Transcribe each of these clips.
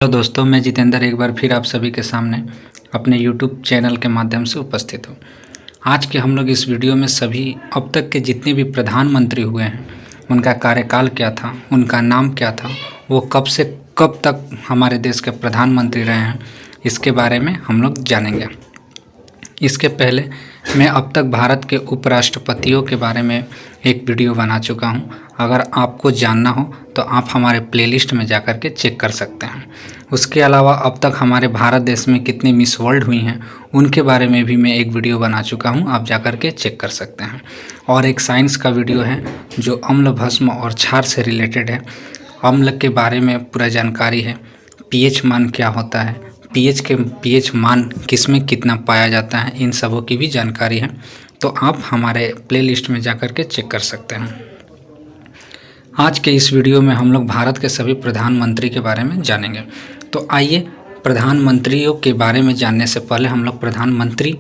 Hello दोस्तों, मैं जितेंद्र एक बार फिर आप सभी के सामने अपने यूट्यूब चैनल के माध्यम से उपस्थित हूँ। आज के हम लोग इस वीडियो में सभी अब तक के जितने भी प्रधानमंत्री हुए हैं उनका कार्यकाल क्या था, उनका नाम क्या था, वो कब से कब तक हमारे देश के प्रधानमंत्री रहे हैं, इसके बारे में हम लोग जानेंगे। इसके पहले मैं अब तक भारत के उपराष्ट्रपतियों के बारे में एक वीडियो बना चुका हूं। अगर आपको जानना हो तो आप हमारे प्लेलिस्ट में जाकर के चेक कर सकते हैं। उसके अलावा अब तक हमारे भारत देश में कितनी मिस वर्ल्ड हुई हैं उनके बारे में भी मैं एक वीडियो बना चुका हूं, आप जाकर के चेक कर सकते हैं। और एक साइंस का वीडियो है जो अम्ल, भस्म और क्षार से रिलेटेड है। अम्ल के बारे में पूरा जानकारी है, पीएच मान क्या होता है, पीएच मान किसमें कितना पाया जाता है, इन सबों की भी जानकारी है। तो आप हमारे प्लेलिस्ट में जाकर के चेक कर सकते हैं। आज के इस वीडियो में हम लोग भारत के सभी प्रधानमंत्री के बारे में जानेंगे। तो आइए, प्रधानमंत्रियों के बारे में जानने से पहले हम लोग प्रधानमंत्री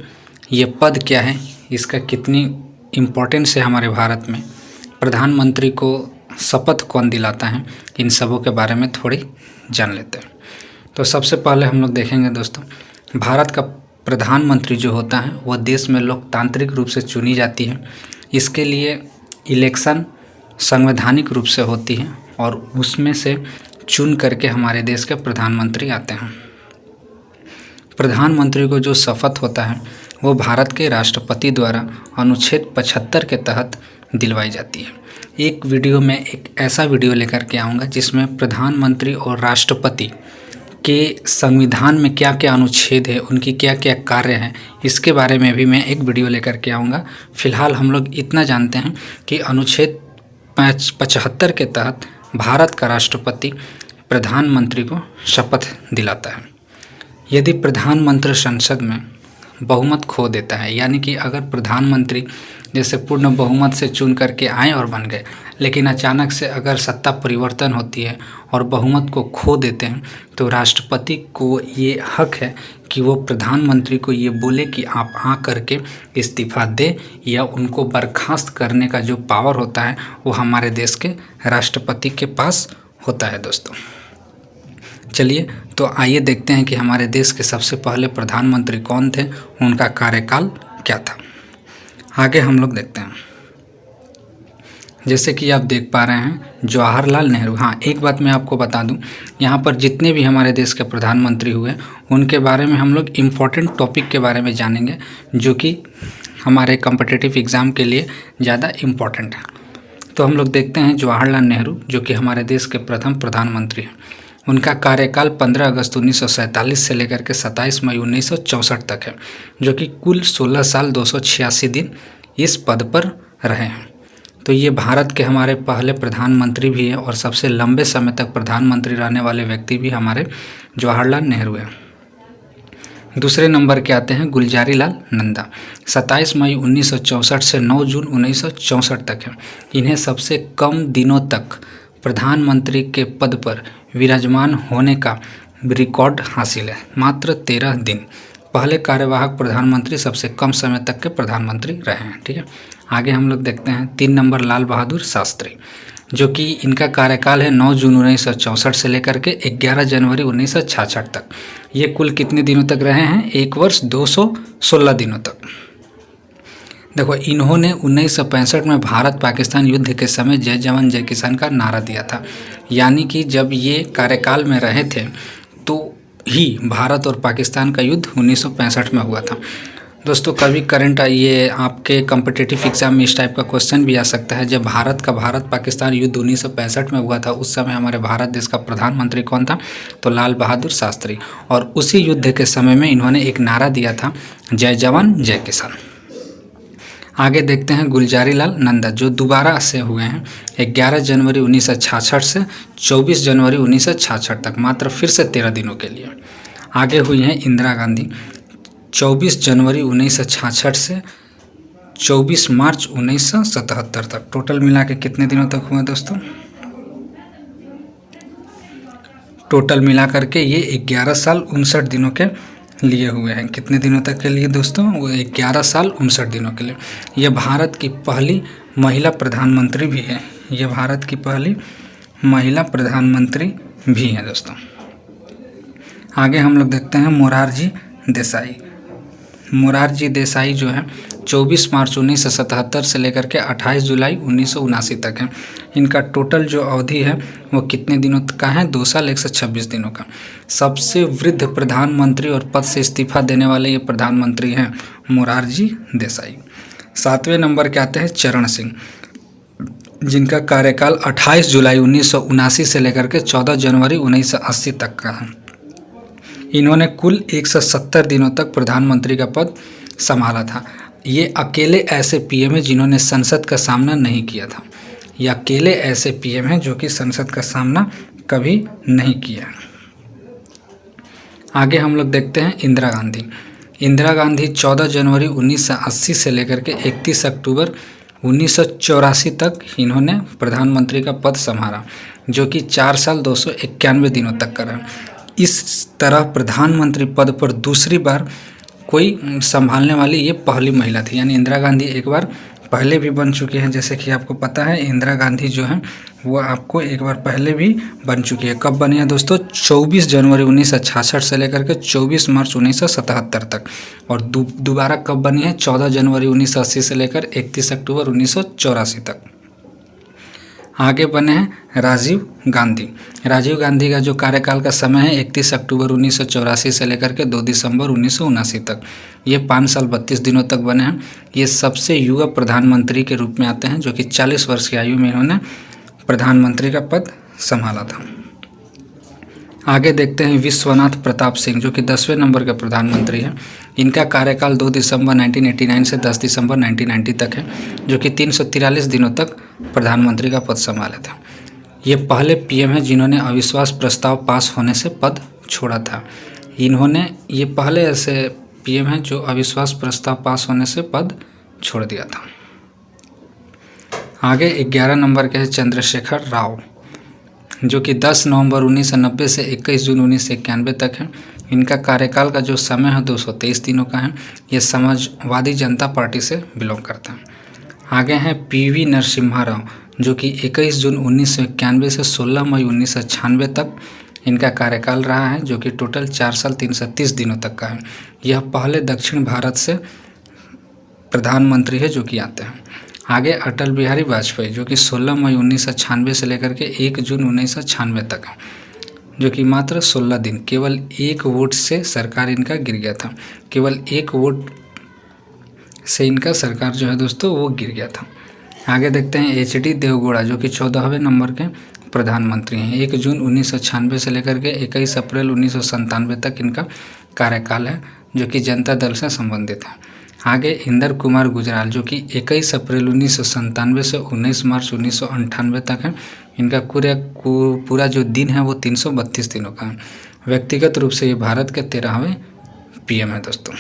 ये पद क्या है, इसका कितनी इम्पोर्टेंस है हमारे भारत में, प्रधानमंत्री को शपथ कौन दिलाता है, इन सबों के बारे में थोड़ी जान लेते हैं। तो सबसे पहले हम लोग देखेंगे दोस्तों, भारत का प्रधानमंत्री जो होता है वह देश में लोकतांत्रिक रूप से चुनी जाती है। इसके लिए इलेक्शन संवैधानिक रूप से होती है और उसमें से चुन करके हमारे देश के प्रधानमंत्री आते हैं। प्रधानमंत्री को जो शपथ होता है वो भारत के राष्ट्रपति द्वारा अनुच्छेद 75 के तहत दिलवाई जाती है। एक वीडियो में एक ऐसा वीडियो लेकर के आऊँगा जिसमें प्रधानमंत्री और राष्ट्रपति के संविधान में क्या क्या अनुच्छेद है, उनकी क्या क्या कार्य हैं, इसके बारे में भी मैं एक वीडियो लेकर के आऊँगा। फिलहाल हम लोग इतना जानते हैं कि अनुच्छेद 75 के तहत भारत का राष्ट्रपति प्रधानमंत्री को शपथ दिलाता है। यदि प्रधानमंत्री संसद में बहुमत खो देता है, यानी कि अगर प्रधानमंत्री जैसे पूर्ण बहुमत से चुन करके आए और बन गए, लेकिन अचानक से अगर सत्ता परिवर्तन होती है और बहुमत को खो देते हैं, तो राष्ट्रपति को ये हक है कि वो प्रधानमंत्री को ये बोले कि आप आ करके इस्तीफ़ा दे, या उनको बर्खास्त करने का जो पावर होता है वो हमारे देश के राष्ट्रपति के पास होता है दोस्तों। चलिए, तो आइए देखते हैं कि हमारे देश के सबसे पहले प्रधानमंत्री कौन थे, उनका कार्यकाल क्या था। आगे हम लोग देखते हैं। जैसे कि आप देख पा रहे हैं जवाहरलाल नेहरू। हाँ, एक बात मैं आपको बता दूं, यहाँ पर जितने भी हमारे देश के प्रधानमंत्री हुए उनके बारे में हम लोग इम्पोर्टेंट टॉपिक के बारे में जानेंगे जो कि हमारे कॉम्पिटिटिव एग्ज़ाम के लिए ज़्यादा इम्पोर्टेंट है। तो हम लोग देखते हैं जवाहरलाल नेहरू जो कि हमारे देश के प्रथम प्रधानमंत्री हैं। उनका कार्यकाल 15 अगस्त 1947 से लेकर के 27 मई 1964 तक है, जो कि कुल 16 साल 286 दिन इस पद पर रहे हैं। तो ये भारत के हमारे पहले प्रधानमंत्री भी हैं और सबसे लंबे समय तक प्रधानमंत्री रहने वाले व्यक्ति भी हमारे जवाहरलाल नेहरू हैं। दूसरे नंबर के आते हैं गुलजारी लाल नंदा। 27 मई 1964 से 9 जून 1964 तक है। इन्हें सबसे कम दिनों तक प्रधानमंत्री के पद पर विराजमान होने का रिकॉर्ड हासिल है, मात्र 13 दिन। पहले कार्यवाहक प्रधानमंत्री सबसे कम समय तक के प्रधानमंत्री रहे हैं। ठीक है, आगे हम लोग देखते हैं 3 नंबर लाल बहादुर शास्त्री, जो कि इनका कार्यकाल है 9 जून 1964 से लेकर के 11 जनवरी 1966 तक। ये कुल कितने दिनों तक रहे हैं? 1 वर्ष 216 दिनों तक। देखो, इन्होंने 1965 में भारत पाकिस्तान युद्ध के समय जय जवान जय किसान का नारा दिया था। यानी कि जब ये कार्यकाल में रहे थे तो ही भारत और पाकिस्तान का युद्ध 1965 में हुआ था। दोस्तों, कभी करंट ये आपके कॉम्पिटिटिव एग्जाम में इस टाइप का क्वेश्चन भी आ सकता है। जब भारत पाकिस्तान युद्ध 1965 में हुआ था, उस समय हमारे भारत देश का प्रधानमंत्री कौन था? तो लाल बहादुर शास्त्री। और उसी युद्ध के समय में इन्होंने एक नारा दिया था, जय जवान जय किसान। आगे देखते हैं गुलजारी लाल नंदा, जो दोबारा से हुए हैं 11 जनवरी 1966 से 24 जनवरी 1966 तक, मात्र फिर से 13 दिनों के लिए। आगे हुई हैं इंदिरा गांधी, 24 जनवरी 1966 से 24 मार्च 1977 तक। टोटल मिला के कितने दिनों तक हुए दोस्तों? टोटल मिला करके ये 11 साल 59 दिनों के लिए हुए हैं। कितने दिनों तक के लिए दोस्तों? वो 11 साल 59 दिनों के लिए। ये भारत की पहली महिला प्रधानमंत्री भी है। ये भारत की पहली महिला प्रधानमंत्री भी हैं दोस्तों। आगे हम लोग देखते हैं मोरारजी देसाई। मोरारजी देसाई जो है 24 मार्च 1977 से लेकर के 28 जुलाई 1979 तक है। इनका टोटल जो अवधि है वो कितने दिनों का है? 2 साल 126 दिनों का। सबसे वृद्ध प्रधानमंत्री और पद से इस्तीफा देने वाले ये प्रधानमंत्री हैं मोरारजी देसाई। 7वें नंबर के आते हैं चरण सिंह, जिनका कार्यकाल 28 जुलाई 1979 से लेकर के 14 जनवरी 1980 तक का है। इन्होंने कुल 170 दिनों तक प्रधानमंत्री का पद संभाला था। ये अकेले ऐसे पीएम हैं जिन्होंने संसद का सामना नहीं किया था। ये अकेले ऐसे पीएम हैं जो कि संसद का सामना कभी नहीं किया। आगे हम लोग देखते हैं इंदिरा गांधी। इंदिरा गांधी 14 जनवरी 1980 से लेकर के 31 अक्टूबर 1984 तक इन्होंने प्रधानमंत्री का पद संभाला, जो कि 4 साल 291 दिनों तक का रहा। इस तरह प्रधानमंत्री पद पर दूसरी बार कोई संभालने वाली ये पहली महिला थी। यानी इंदिरा गांधी एक बार पहले भी बन चुकी हैं, जैसे कि आपको पता है इंदिरा गांधी जो है वो आपको एक बार पहले भी बन चुकी है। कब बनी है दोस्तों? 24 जनवरी 1966 से लेकर के 24 मार्च 1977 तक। और दोबारा कब बनी है? 14 जनवरी 1980 से लेकर 31 अक्टूबर 1984 तक। आगे बने हैं राजीव गांधी। राजीव गांधी का जो कार्यकाल का समय है 31 अक्टूबर 1984 से लेकर के 2 दिसंबर 1979 तक। ये 5 साल 32 दिनों तक बने हैं। ये सबसे युवा प्रधानमंत्री के रूप में आते हैं, जो कि 40 वर्ष की आयु में इन्होंने प्रधानमंत्री का पद संभाला था। आगे देखते हैं विश्वनाथ प्रताप सिंह, जो कि 10वें नंबर के प्रधानमंत्री हैं। इनका कार्यकाल 2 दिसंबर 1989 से 10 दिसंबर 1990 तक है, जो कि 343 दिनों तक प्रधानमंत्री का पद संभाला था। ये पहले पीएम हैं जिन्होंने अविश्वास प्रस्ताव पास होने से पद छोड़ा था। ये पहले ऐसे पीएम हैं जो अविश्वास प्रस्ताव पास होने से पद छोड़ दिया था। आगे 11 नंबर के हैं चंद्रशेखर राव, जो कि 10 नवंबर 1990 से 21 जून 1991 तक है। इनका कार्यकाल का जो समय है 223 दिनों का है। ये समाजवादी जनता पार्टी से बिलोंग करता है। आगे हैं पीवी नरसिम्हा राव, जो कि 21 जून 1991 से 16 मई 1996 तक इनका कार्यकाल रहा है, जो कि टोटल 4 साल 330 दिनों तक का है। यह पहले दक्षिण भारत से प्रधानमंत्री है जो कि आते हैं। आगे अटल बिहारी वाजपेयी, जो कि 16 मई 1996 से लेकर के 1 जून 1996 तक है, जो कि मात्र 16 दिन, केवल 1 वोट से सरकार इनका गिर गया था। केवल 1 वोट से इनका सरकार जो है दोस्तों वो गिर गया था। आगे देखते हैं एचडी देवगौड़ा, जो कि 14वें नंबर के प्रधानमंत्री हैं। 1 जून 1996 से लेकर के 21 अप्रैल 1997 तक इनका कार्यकाल है, जो कि जनता दल से संबंधित है। आगे इंदर कुमार गुजराल, जो कि 21 अप्रैल 1997 से 19 मार्च 1998 तक है। इनका पूरा जो दिन है वो 332 दिनों का है। व्यक्तिगत रूप से ये भारत के 13वें पीएम है दोस्तों।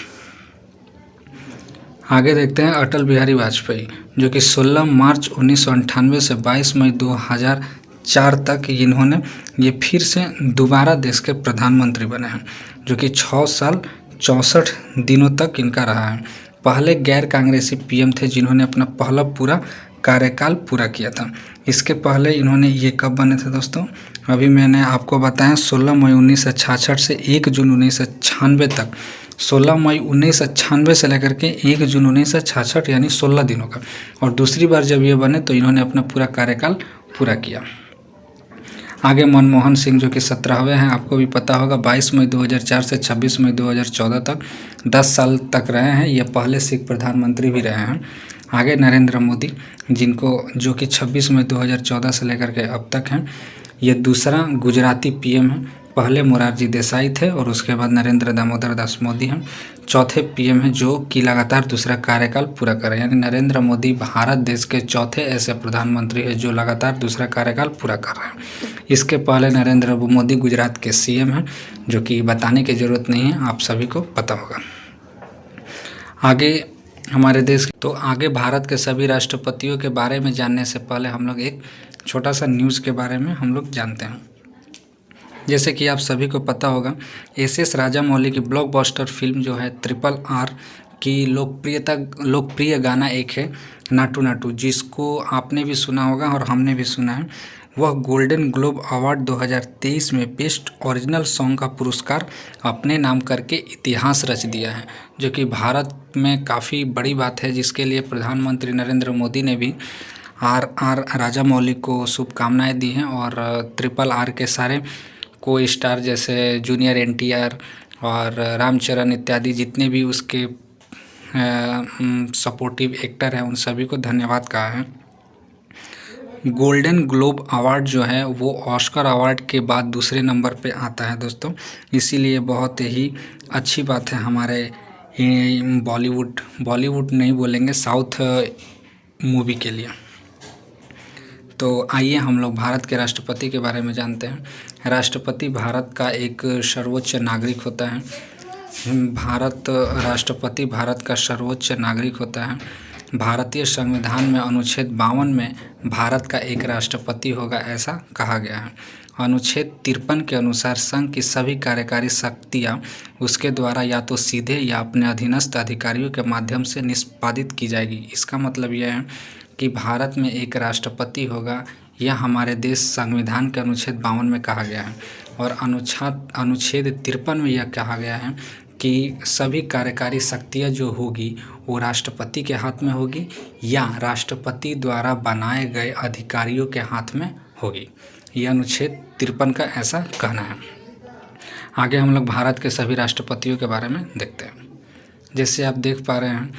आगे देखते हैं अटल बिहारी वाजपेयी, जो कि 16 मार्च 1998 से 22 मई 2004 तक ये फिर से दोबारा देश के प्रधानमंत्री बने हैं, जो कि 6 साल 64 दिनों तक इनका रहा है। पहले गैर कांग्रेसी पीएम थे जिन्होंने अपना पहला पूरा कार्यकाल पूरा किया था। इसके पहले ये कब बने थे दोस्तों? अभी मैंने आपको बताया 16 मई 1966 से 1 जून 1996 तक। 16 मई 1996 से लेकर के 1 जून 1966 यानी 16 दिनों का। और दूसरी बार जब ये बने तो इन्होंने अपना पूरा कार्यकाल पूरा किया। आगे मनमोहन सिंह, जो कि 17वें हैं, आपको भी पता होगा, 22 मई 2004 से 26 मई 2014 तक 10 साल तक रहे हैं। ये पहले सिख प्रधानमंत्री भी रहे हैं। आगे नरेंद्र मोदी, जो कि 26 मई 2014 से लेकर के अब तक हैं। ये दूसरा गुजराती पीएम है। पहले मोरारजी देसाई थे और उसके बाद नरेंद्र दामोदर दास मोदी हैं। चौथे पीएम हैं जो कि लगातार दूसरा कार्यकाल पूरा कर रहे हैं। यानी नरेंद्र मोदी भारत देश के चौथे ऐसे प्रधानमंत्री हैं जो लगातार दूसरा कार्यकाल पूरा कर रहे हैं। इसके पहले नरेंद्र मोदी गुजरात के सीएम हैं, जो कि बताने की ज़रूरत नहीं है, आप सभी को पता होगा। आगे हमारे देश तो आगे भारत के सभी राष्ट्रपतियों के बारे में जानने से पहले हम लोग एक छोटा सा न्यूज़ के बारे में हम लोग जानते हैं। जैसे कि आप सभी को पता होगा, एस राजामौली की ब्लॉकबस्टर फिल्म जो है RRR की लोकप्रिय गाना एक है नाटू नाटू, जिसको आपने भी सुना होगा और हमने भी सुना है। वह गोल्डन ग्लोब अवार्ड 2023 में बेस्ट ओरिजिनल सॉन्ग का पुरस्कार अपने नाम करके इतिहास रच दिया है, जो कि भारत में काफ़ी बड़ी बात है, जिसके लिए प्रधानमंत्री नरेंद्र मोदी ने भी आर राजामौली को शुभकामनाएं दी हैं और RRR के सारे को स्टार जैसे जूनियर NTR और रामचरण इत्यादि जितने भी उसके सपोर्टिव एक्टर हैं उन सभी को धन्यवाद कहा है। गोल्डन ग्लोब अवार्ड जो है वो ऑस्कर अवार्ड के बाद दूसरे नंबर पे आता है दोस्तों, इसीलिए बहुत ही अच्छी बात है हमारे बॉलीवुड नहीं बोलेंगे, साउथ मूवी के लिए। तो आइए हम लोग भारत के राष्ट्रपति के बारे में जानते हैं। राष्ट्रपति भारत का एक सर्वोच्च नागरिक होता है। राष्ट्रपति भारत का सर्वोच्च नागरिक होता है। भारतीय संविधान में अनुच्छेद 52 में भारत का एक राष्ट्रपति होगा ऐसा कहा गया है। अनुच्छेद 53 के अनुसार संघ की सभी कार्यकारी शक्तियाँ उसके द्वारा या तो सीधे या अपने अधीनस्थ अधिकारियों के माध्यम से निष्पादित की जाएगी। इसका मतलब यह है कि भारत में एक राष्ट्रपति होगा, यह हमारे देश संविधान के अनुच्छेद 52 में कहा गया है। और अनुच्छेद 53 में यह कहा गया है कि सभी कार्यकारी शक्तियाँ जो होगी वो राष्ट्रपति के हाथ में होगी या राष्ट्रपति द्वारा बनाए गए अधिकारियों के हाथ में होगी। यह अनुच्छेद 53 का ऐसा कहना है। आगे हम लोग भारत के सभी राष्ट्रपतियों के बारे में देखते हैं। जैसे आप देख पा रहे हैं,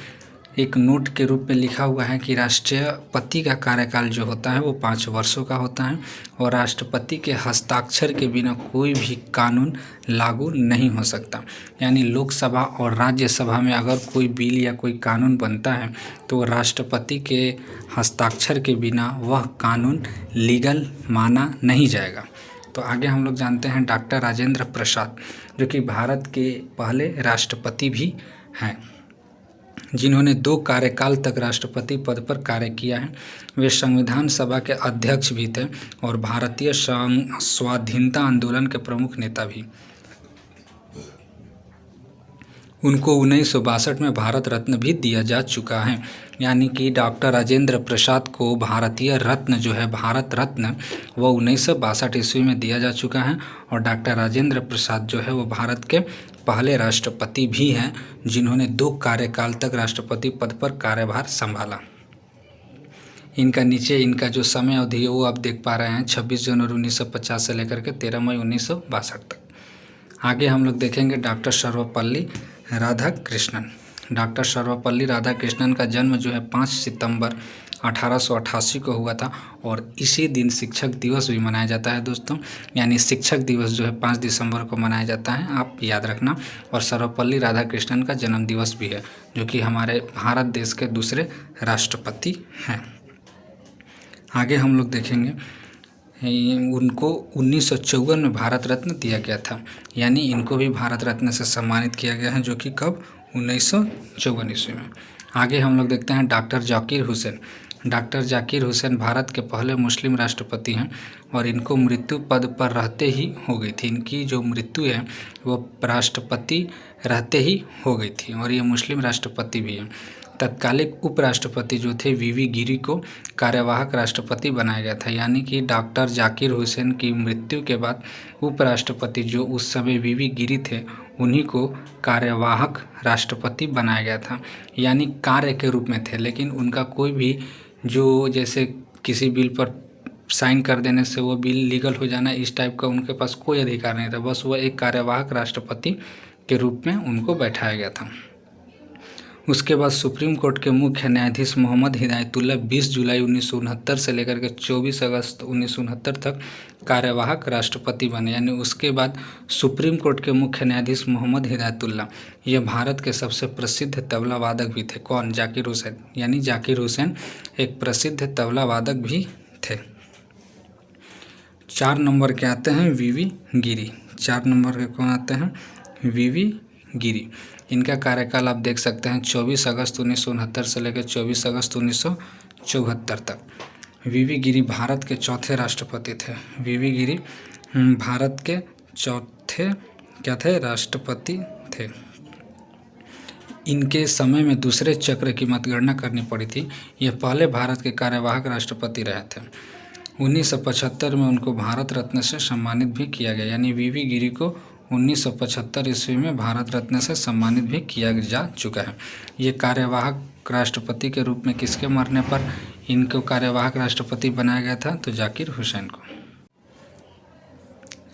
एक नोट के रूप में लिखा हुआ है कि राष्ट्रपति का कार्यकाल जो होता है वो 5 वर्षों का होता है और राष्ट्रपति के हस्ताक्षर के बिना कोई भी कानून लागू नहीं हो सकता। यानी लोकसभा और राज्यसभा में अगर कोई बिल या कोई कानून बनता है तो राष्ट्रपति के हस्ताक्षर के बिना वह कानून लीगल माना नहीं जाएगा। तो आगे हम लोग जानते हैं डॉक्टर राजेंद्र प्रसाद, जो कि भारत के पहले राष्ट्रपति भी हैं, जिन्होंने 2 कार्यकाल तक राष्ट्रपति पद पर कार्य किया है। वे संविधान सभा के अध्यक्ष भी थे और भारतीय स्वाधीनता आंदोलन के प्रमुख नेता भी। उनको 1962 में भारत रत्न भी दिया जा चुका है। यानी कि डॉक्टर राजेंद्र प्रसाद को भारतीय रत्न जो है भारत रत्न वो 1962 ईस्वी में दिया जा चुका है। और डॉक्टर राजेंद्र प्रसाद जो है वो भारत के पहले राष्ट्रपति भी हैं, जिन्होंने 2 कार्यकाल तक राष्ट्रपति पद पर कार्यभार संभाला। इनका नीचे इनका जो समय अवधि है वो आप देख पा रहे हैं, 26 जनवरी 1950 से लेकर के 13 मई 1962 तक। आगे हम लोग देखेंगे डॉक्टर सर्वपल्ली राधाकृष्णन। डॉक्टर सर्वपल्ली राधाकृष्णन का जन्म जो है 5 सितंबर 1888 को हुआ था और इसी दिन शिक्षक दिवस भी मनाया जाता है दोस्तों। यानी शिक्षक दिवस जो है 5 दिसंबर को मनाया जाता है, आप याद रखना। और सर्वपल्ली राधाकृष्णन का जन्म दिवस भी है, जो कि हमारे भारत देश के दूसरे राष्ट्रपति हैं। आगे हम लोग देखेंगे उनको 1954 में भारत रत्न दिया गया था। यानी इनको भी भारत रत्न से सम्मानित किया गया है, जो कि कब 1954 ईस्वी में। आगे हम लोग देखते हैं डॉक्टर जाकिर हुसैन। डॉक्टर जाकिर हुसैन भारत के पहले मुस्लिम राष्ट्रपति हैं और इनको मृत्यु पद पर रहते ही हो गई थी। इनकी जो मृत्यु है वो राष्ट्रपति रहते ही हो गई थी और ये मुस्लिम राष्ट्रपति भी हैं। तत्कालिक उपराष्ट्रपति जो थे VV गिरी को कार्यवाहक राष्ट्रपति बनाया गया था। यानी कि डॉक्टर जाकिर हुसैन की मृत्यु के बाद उपराष्ट्रपति जो उस समय VV गिरी थे उन्हीं को कार्यवाहक राष्ट्रपति बनाया गया था। यानी कार्य के रूप में थे, लेकिन उनका कोई भी जो जैसे किसी बिल पर साइन कर देने से वो बिल लीगल हो जाना, इस टाइप का उनके पास कोई अधिकार नहीं था। बस वो एक कार्यवाहक राष्ट्रपति के रूप में उनको बैठाया गया था। उसके बाद सुप्रीम कोर्ट के मुख्य न्यायाधीश मोहम्मद हिदायतुल्लाह 20 जुलाई 1969 से लेकर के 24 अगस्त 1969 तक कार्यवाहक राष्ट्रपति बने। यानी उसके बाद सुप्रीम कोर्ट के मुख्य न्यायाधीश मोहम्मद हिदायतुल्लाह ये भारत के सबसे प्रसिद्ध तबला वादक भी थे। कौन? जाकिर हुसैन। यानी जाकिर हुसैन एक प्रसिद्ध तबला वादक भी थे। 4 नंबर के आते हैं VV गिरी। 4 नंबर के कौन आते हैं? VV गिरी। इनका कार्यकाल आप देख सकते हैं 24 अगस्त 1969 से लेकर 24 अगस्त 1974 तक। VV गिरी भारत के चौथे राष्ट्रपति थे। VV गिरी भारत के चौथे क्या थे? राष्ट्रपति थे। इनके समय में दूसरे चक्र की मतगणना करनी पड़ी थी। ये पहले भारत के कार्यवाहक राष्ट्रपति रहे थे। 1975 में उनको भारत रत्न से सम्मानित भी किया गया, यानी वीवी गिरी को 1975 ईस्वी में भारत रत्न से सम्मानित भी किया जा चुका है। ये कार्यवाहक राष्ट्रपति के रूप में किसके मरने पर इनको कार्यवाहक राष्ट्रपति बनाया गया था? तो जाकिर हुसैन को।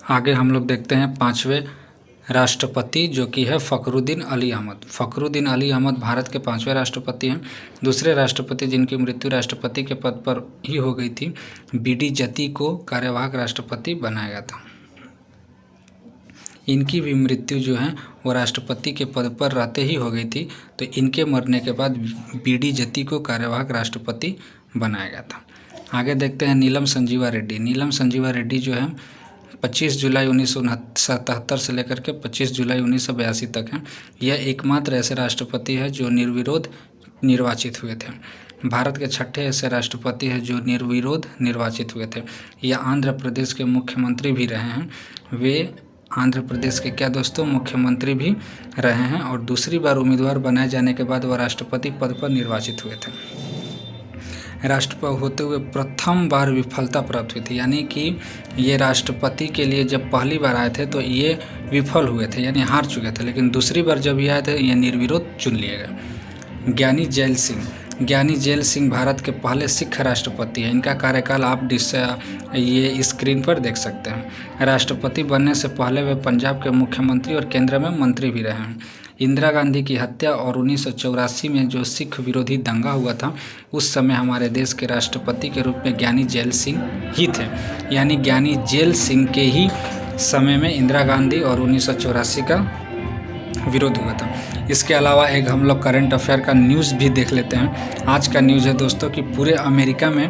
आगे हम लोग देखते हैं 5वें राष्ट्रपति जो कि है फ़खरुद्दीन अली अहमद। फ़खरुद्दीन अली अहमद भारत के 5वें राष्ट्रपति हैं। दूसरे राष्ट्रपति जिनकी मृत्यु राष्ट्रपति के पद पर ही हो गई थी, बीडी जती को कार्यवाहक राष्ट्रपति बनाया गया था। इनकी भी मृत्यु जो है वो राष्ट्रपति के पद पर रहते ही हो गई थी, तो इनके मरने के बाद बीडी जती को कार्यवाहक राष्ट्रपति बनाया गया था। आगे देखते हैं नीलम संजीवा रेड्डी। नीलम संजीवा रेड्डी जो है 25 जुलाई 1977 से लेकर के 25 जुलाई 1982 तक हैं। यह एकमात्र ऐसे राष्ट्रपति है जो निर्विरोध निर्वाचित हुए थे। भारत के 6ठे ऐसे राष्ट्रपति हैं जो निर्विरोध निर्वाचित हुए थे। यह आंध्र प्रदेश के मुख्यमंत्री भी रहे हैं। वे आंध्र प्रदेश के क्या दोस्तों? मुख्यमंत्री भी रहे हैं और दूसरी बार उम्मीदवार बनाए जाने के बाद वह राष्ट्रपति पद पर निर्वाचित हुए थे। राष्ट्रपति होते हुए प्रथम बार विफलता प्राप्त हुई थी, यानी कि ये राष्ट्रपति के लिए जब पहली बार आए थे तो ये विफल हुए थे, यानी हार चुके थे, लेकिन दूसरी बार जब ये आए थे ये निर्विरोध चुन लिए गए। ज्ञानी जैल सिंह। ज्ञानी जैल सिंह भारत के पहले सिख राष्ट्रपति हैं। इनका कार्यकाल आप ये स्क्रीन पर देख सकते हैं। राष्ट्रपति बनने से पहले वे पंजाब के मुख्यमंत्री और केंद्र में मंत्री भी रहे हैं। इंदिरा गांधी की हत्या और 1984 में जो सिख विरोधी दंगा हुआ था, उस समय हमारे देश के राष्ट्रपति के रूप में ज्ञानी जैल सिंह ही थे, यानी ज्ञानी जैल सिंह के ही समय में इंदिरा गांधी और 1984 का विरोध हुआ था। इसके अलावा एक हम लोग करंट अफेयर का न्यूज़ भी देख लेते हैं। आज का न्यूज़ है दोस्तों कि पूरे अमेरिका में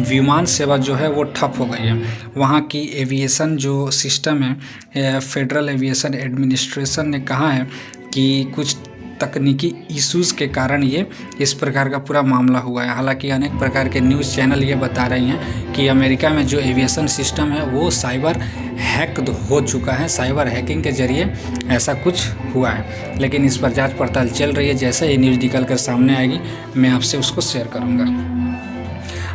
विमान सेवा जो है वो ठप हो गई है। वहाँ की एविएशन जो सिस्टम है, फेडरल एविएशन एडमिनिस्ट्रेशन ने कहा है कि कुछ तकनीकी इश्यूज़ के कारण ये इस प्रकार का पूरा मामला हुआ है। हालांकि अनेक प्रकार के न्यूज़ चैनल ये बता रही हैं कि अमेरिका में जो एविएशन सिस्टम है वो साइबर हैक हो चुका है, साइबर हैकिंग के जरिए ऐसा कुछ हुआ है, लेकिन इस पर जांच पड़ताल चल रही है। जैसे ये न्यूज़ निकल कर सामने आएगी मैं आपसे उसको शेयर करूँगा।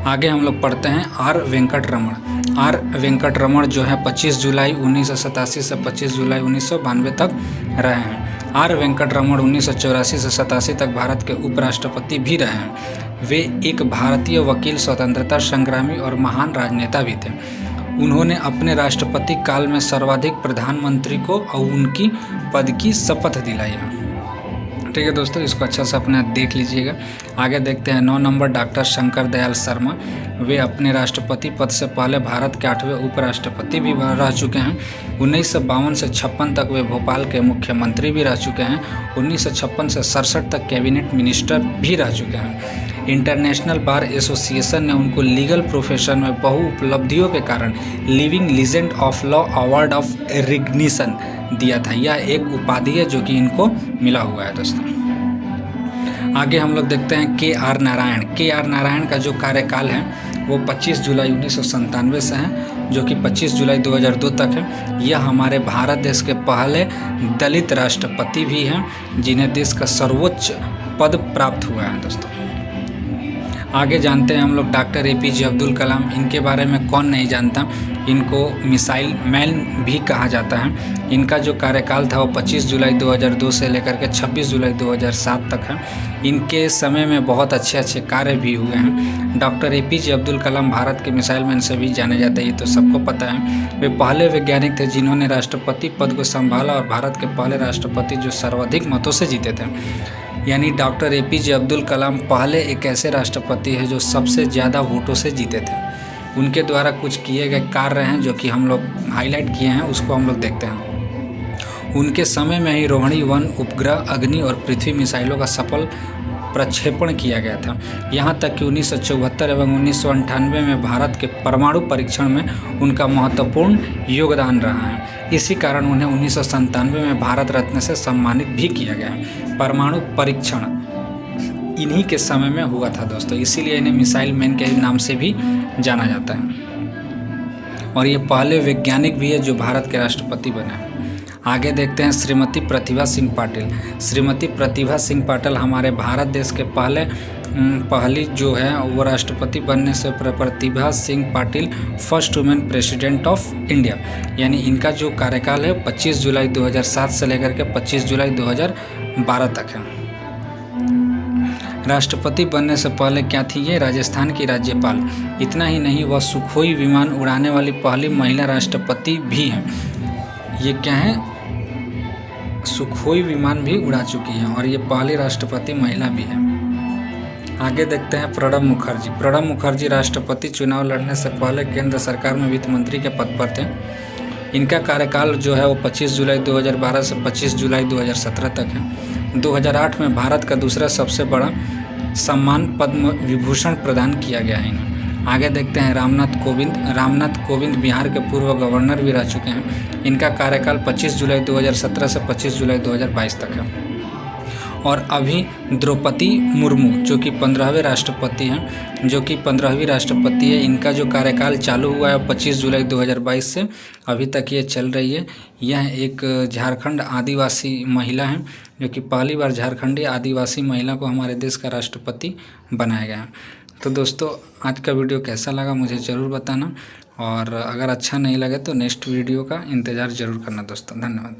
आगे हम लोग पढ़ते हैं आर वेंकट रमण। आर वेंकट रमण जो है 25 जुलाई 1987 से 25 जुलाई 1992 तक रहे हैं। आर वेंकट रमण 1984 से 87 तक भारत के उपराष्ट्रपति भी रहे हैं। वे एक भारतीय वकील, स्वतंत्रता संग्रामी और महान राजनेता भी थे। उन्होंने अपने राष्ट्रपति काल में सर्वाधिक प्रधानमंत्री को और उनकी पद की शपथ दिलाई है। ठीक है दोस्तों, इसको अच्छा से अपना देख लीजिएगा। आगे देखते हैं 9 नंबर डॉक्टर शंकर दयाल शर्मा। वे अपने राष्ट्रपति पद से पहले भारत के 8वें उपराष्ट्रपति भी रह चुके हैं। 1952 से 56 तक वे भोपाल के मुख्यमंत्री भी रह चुके हैं। 1956 से 67 तक कैबिनेट मिनिस्टर भी रह चुके हैं। इंटरनेशनल बार एसोसिएशन ने उनको लीगल प्रोफेशन में बहु उपलब्धियों के कारण living legend of law award of recognition दिया था। यह एक उपाधि है जो कि इनको मिला हुआ है दोस्तों। आगे हम लोग देखते हैं के आर नारायण। के आर नारायण का जो कार्यकाल है वो 25 जुलाई 1997 से है, जो कि 25 जुलाई 2002 तक है। यह हमारे भारत देश के पहले दलित राष्ट्रपति भी हैं जिन्हें देश का सर्वोच्च पद प्राप्त हुआ है दोस्तों। आगे जानते हैं हम लोग डॉक्टर APJ अब्दुल कलाम। इनके बारे में कौन नहीं जानता, इनको मिसाइल मैन भी कहा जाता है। इनका जो कार्यकाल था वो 25 जुलाई 2002 से लेकर के 26 जुलाई 2007 तक है। इनके समय में बहुत अच्छे कार्य भी हुए हैं। डॉक्टर APJ अब्दुल कलाम भारत के मिसाइल मैन से भी जाने जाते हैं, ये तो सबको पता है। वे पहले वैज्ञानिक थे जिन्होंने राष्ट्रपति पद को संभाला और भारत के पहले राष्ट्रपति जो सर्वाधिक मतों से जीते थे। यानी डॉक्टर APJ अब्दुल कलाम पहले एक ऐसे राष्ट्रपति हैं जो सबसे ज़्यादा वोटों से जीते थे। उनके द्वारा कुछ किए गए कार्य हैं जो कि हम लोग हाईलाइट किए हैं, उसको हम लोग देखते हैं। उनके समय में ही रोहिणी 1 उपग्रह, अग्नि और पृथ्वी मिसाइलों का सफल प्रक्षेपण किया गया था। यहाँ तक कि 1974 एवं 1998 में भारत के परमाणु परीक्षण में उनका महत्वपूर्ण योगदान रहा है। इसी कारण उन्हें 1997 में भारत रत्न से सम्मानित भी किया गया। परमाणु परीक्षण इन्हीं के समय में हुआ था दोस्तों, इसीलिए इन्हें मिसाइल मैन के नाम से भी जाना जाता है। और ये पहले वैज्ञानिक भी है जो भारत के राष्ट्रपति बने हैं। आगे देखते हैं श्रीमती प्रतिभा सिंह पाटिल। श्रीमती प्रतिभा सिंह पाटिल हमारे भारत देश के पहले पहली जो है वो राष्ट्रपति बनने से Pratibha Singh Patil first women president of India, यानी इनका जो कार्यकाल है 25 जुलाई 2007 से लेकर के 25 जुलाई 2012 तक है। राष्ट्रपति बनने से पहले क्या थी ये? राजस्थान की राज्यपाल। इतना ही नहीं, वह सुखोई विमान उड़ाने वाली पहली महिला राष्ट्रपति भी हैं। ये क्या है? सुखोई विमान भी उड़ा चुकी हैं और ये पहली राष्ट्रपति महिला भी है। आगे देखते हैं प्रणब मुखर्जी। प्रणब मुखर्जी राष्ट्रपति चुनाव लड़ने से पहले केंद्र सरकार में वित्त मंत्री के पद पर थे। इनका कार्यकाल जो है वो 25 जुलाई 2012 से 25 जुलाई 2017 तक है। 2008 में भारत का दूसरा सबसे बड़ा सम्मान पद्म विभूषण प्रदान किया गया है इन्हें। आगे देखते हैं रामनाथ कोविंद। रामनाथ कोविंद बिहार के पूर्व गवर्नर भी रह चुके हैं। इनका कार्यकाल 25 जुलाई 2017 से 25 जुलाई 2022 तक है। और अभी द्रौपदी मुर्मू जो कि 15वें राष्ट्रपति हैं, इनका जो कार्यकाल चालू हुआ है 25 जुलाई 2022 से अभी तक ये चल रही है। यह एक झारखंड आदिवासी महिला है जो कि पहली बार झारखंडी आदिवासी महिला को हमारे देश का राष्ट्रपति बनाया गया है। तो दोस्तों, आज का वीडियो कैसा लगा मुझे ज़रूर बताना, और अगर अच्छा नहीं लगे तो नेक्स्ट वीडियो का इंतज़ार ज़रूर करना दोस्तों। धन्यवाद।